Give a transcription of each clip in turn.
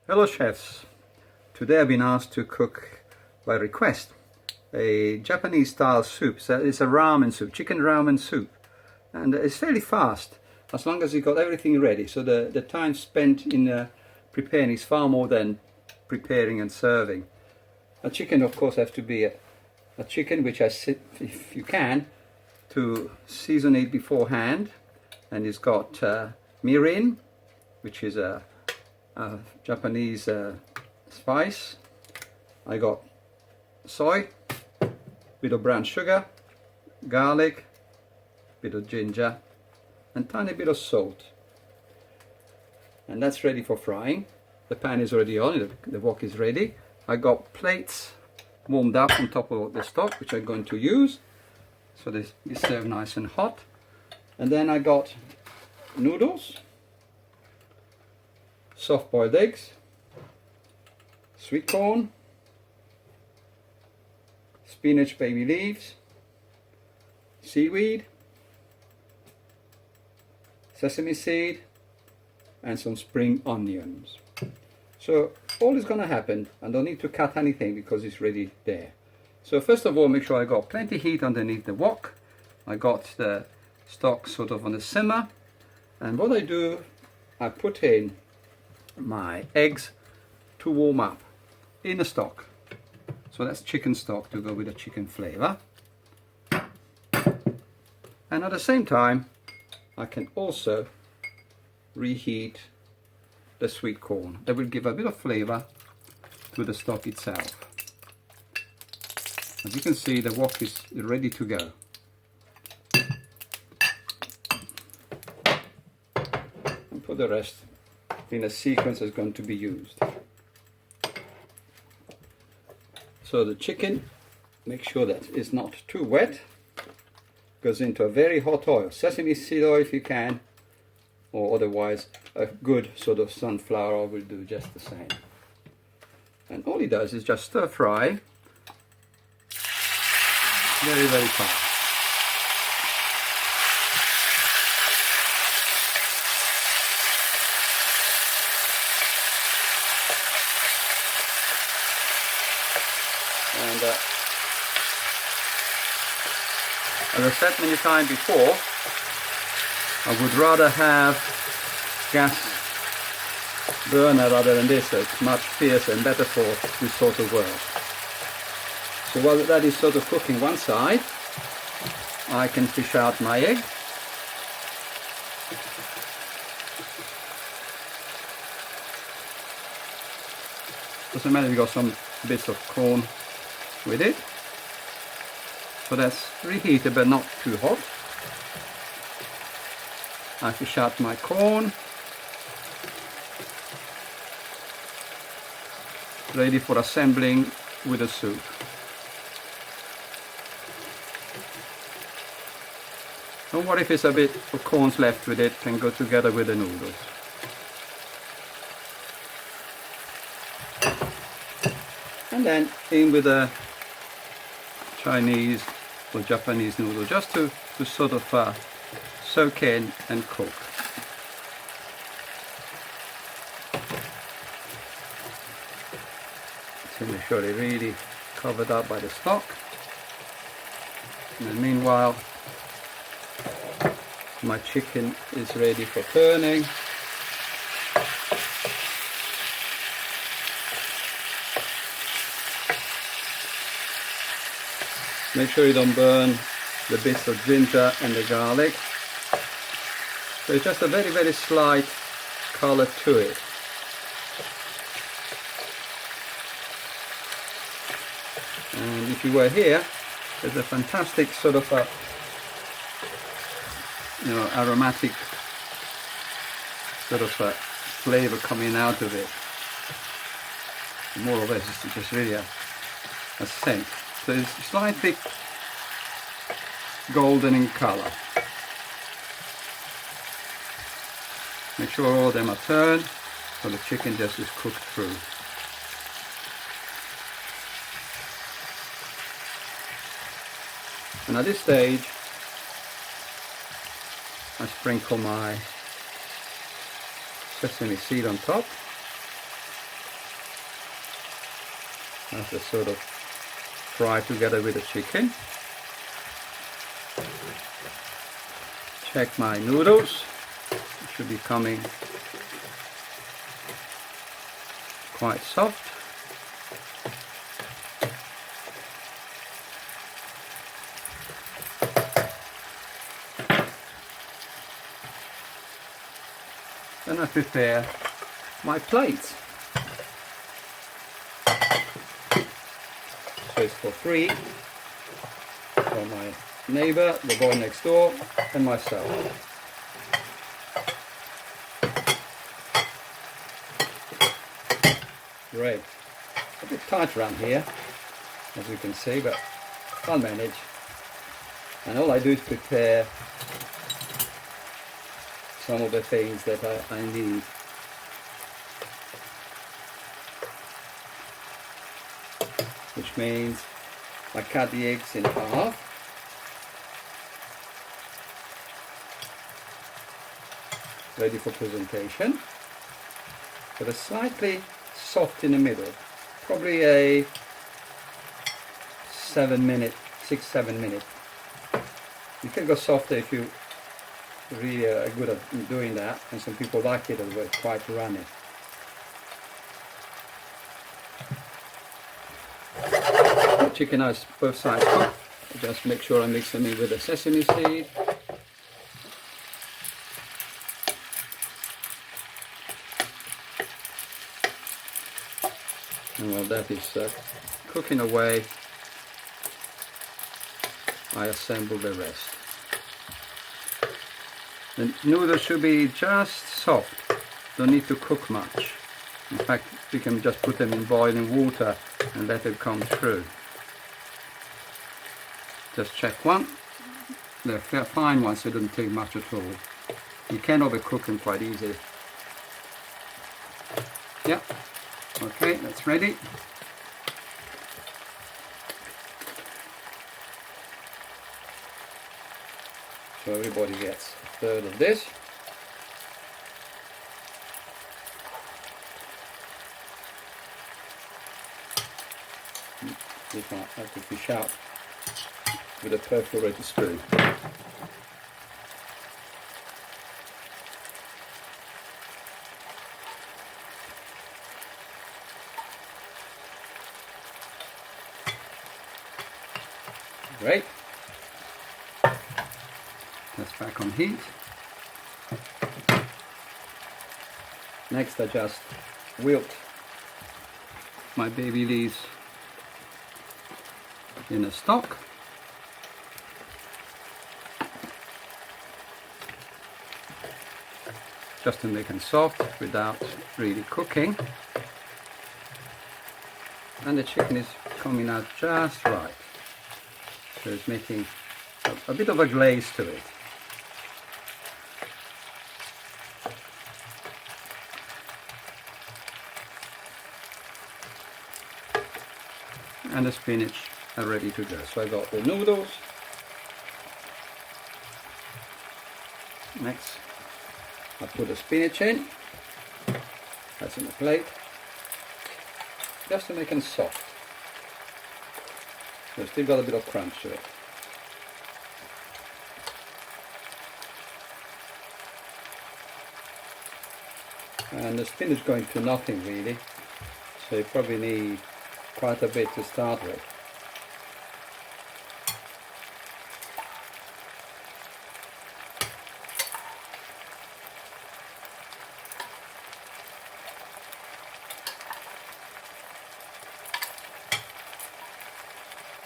Hello chefs! Today I've been asked to cook by request a Japanese style soup. So it's a ramen soup, chicken ramen soup, and it's fairly fast as long as you got everything ready. So the time spent in preparing is far more than preparing and serving. A chicken of course has to be a chicken which if you can, to season it beforehand, and it's got mirin, which is a Japanese spice. I got soy, bit of brown sugar, garlic, bit of ginger, and tiny bit of salt. And that's ready for frying. The pan is already on, the wok is ready. I got plates warmed up on top of the stock, which I'm going to use. So this is served nice and hot. And then I got noodles, soft boiled eggs, sweet corn, spinach baby leaves, seaweed, sesame seed, and some spring onions. So all is going to happen. I don't need to cut anything because it's ready there. So first of all, make sure I got plenty heat underneath the wok. I got the stock sort of on the simmer, and what I do, I put in my eggs to warm up in the stock. So that's chicken stock to go with the chicken flavor. And at the same time, I can also reheat the sweet corn. That will give a bit of flavor to the stock itself. As you can see, the wok is ready to go. And put the rest in a sequence that's going to be used. So the chicken, make sure that it's not too wet. Goes into a very hot oil, sesame seed oil if you can, or otherwise a good sort of sunflower oil will do just the same. And all it does is just stir fry very, very fast. And as I said many times before, I would rather have gas burner rather than this. It's much fiercer and better for this sort of work. So while that is sort of cooking one side, I can fish out my egg. Doesn't matter if you got some bits of corn with it. So that's reheated but not too hot. I fish out my corn. Ready for assembling with the soup. Don't worry if it's a bit of corns left with it, can go together with the noodles. And then in with the Chinese or Japanese noodle, just to sort of soak in and cook. So make sure they're really covered up by the stock. And then meanwhile, my chicken is ready for turning. Make sure you don't burn the bits of ginger and the garlic. So it's just a very, very slight color to it. And if you were here, there's a fantastic sort of aromatic sort of flavor coming out of it. More or less, it's just really a scent. So it's slightly golden in color. Make sure all of them are turned so the chicken just is cooked through. And at this stage, I sprinkle my sesame seed on top. As they sort of fry together with the chicken. Check my noodles. It should be coming quite soft. Then I prepare my plate. So it's for 3, for my neighbor, the boy next door, and myself. Great. A bit tight around here, as you can see, but I'll manage. And all I do is prepare some of the things that I need. Which means I cut the eggs in half. Ready for presentation. But a slightly soft in the middle. Probably a 6-7 minute. You can go softer if you really are good at doing that, and some people like it as well, quite runny. The chicken has both sides cooked. Just make sure I mix them in with the sesame seed. And while that is cooking away, I assemble the rest. The noodles should be just soft, don't need to cook much. In fact, you can just put them in boiling water and let it come through. Just check one. They're fine ones, so it doesn't take much at all. You can overcook them quite easily. Yeah, okay, that's ready. So everybody gets a third of this. This one I have to fish out with a perforated spoon. Great. That's back on heat. Next I just wilt my baby leaves in a stock. Just to make them soft without really cooking. And the chicken is coming out just right. So it's making a bit of a glaze to it. And the spinach are ready to go. So I got the noodles. Next, I put the spinach in. That's in the plate. Just to make them soft. So it's still got a bit of crunch to it. And the spinach going to nothing really. So you probably need quite a bit to start with.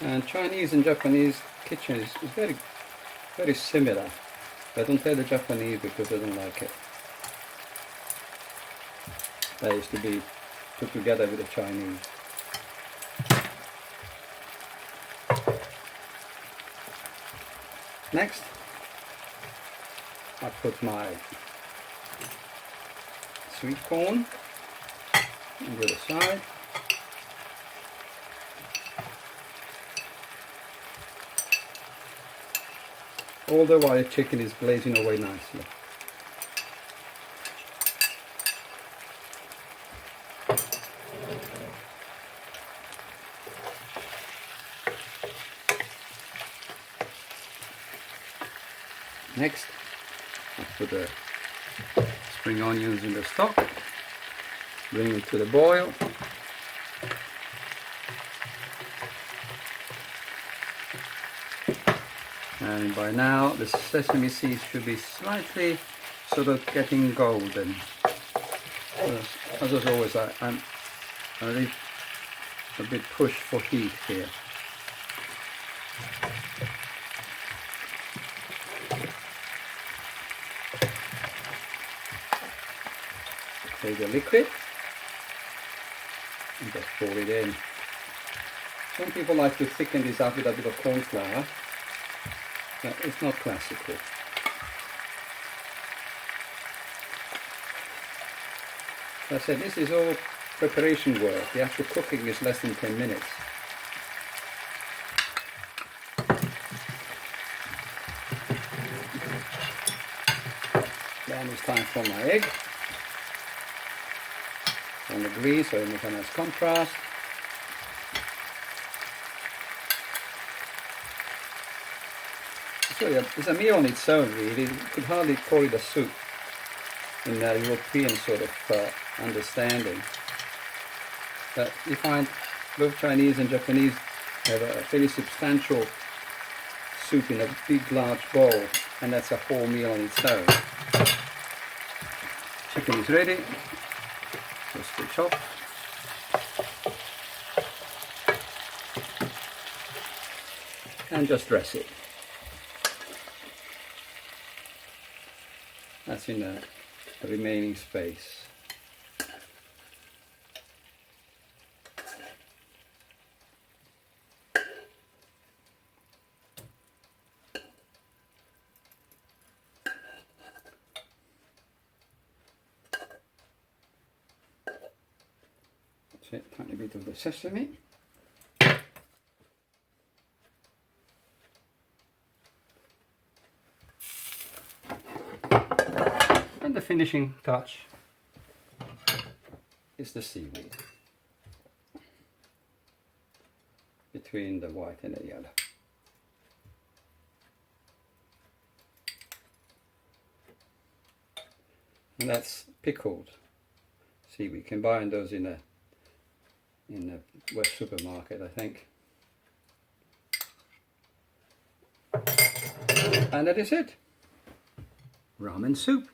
And Chinese and Japanese kitchen is very, very similar. I don't tell the Japanese because I don't like it. They used to be put together with the Chinese. Next, I put my sweet corn over the side. All the while the chicken is glazing away nicely. Next, I put the spring onions in the stock, bring it to the boil. And by now the sesame seeds should be slightly sort of getting golden. As always, I'm a bit push for heat here. Take the liquid and just pour it in. Some people like to thicken this up with a bit of corn flour. But it's not classical. As I said, this is all preparation work. The actual cooking is less than 10 minutes. Then it's time for my egg. On the grease, so it makes a nice contrast. So yeah, it's a meal on its own, really. You could hardly call it a soup in the European sort of understanding. But you find both Chinese and Japanese have a fairly substantial soup in a big, large bowl, and that's a whole meal on its own. Chicken is ready. So switch off. And just dress it. That's in the remaining space. That's it, tiny bit of the sesame. And the finishing touch is the seaweed between the white and the yellow. And that's pickled seaweed. You can buy those in a West supermarket, I think. And that is it. Ramen soup.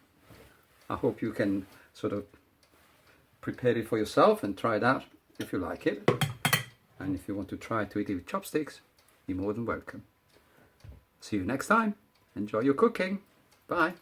I hope you can sort of prepare it for yourself and try it out if you like it. And if you want to try to eat it with chopsticks, you're more than welcome. See you next time. Enjoy your cooking. Bye.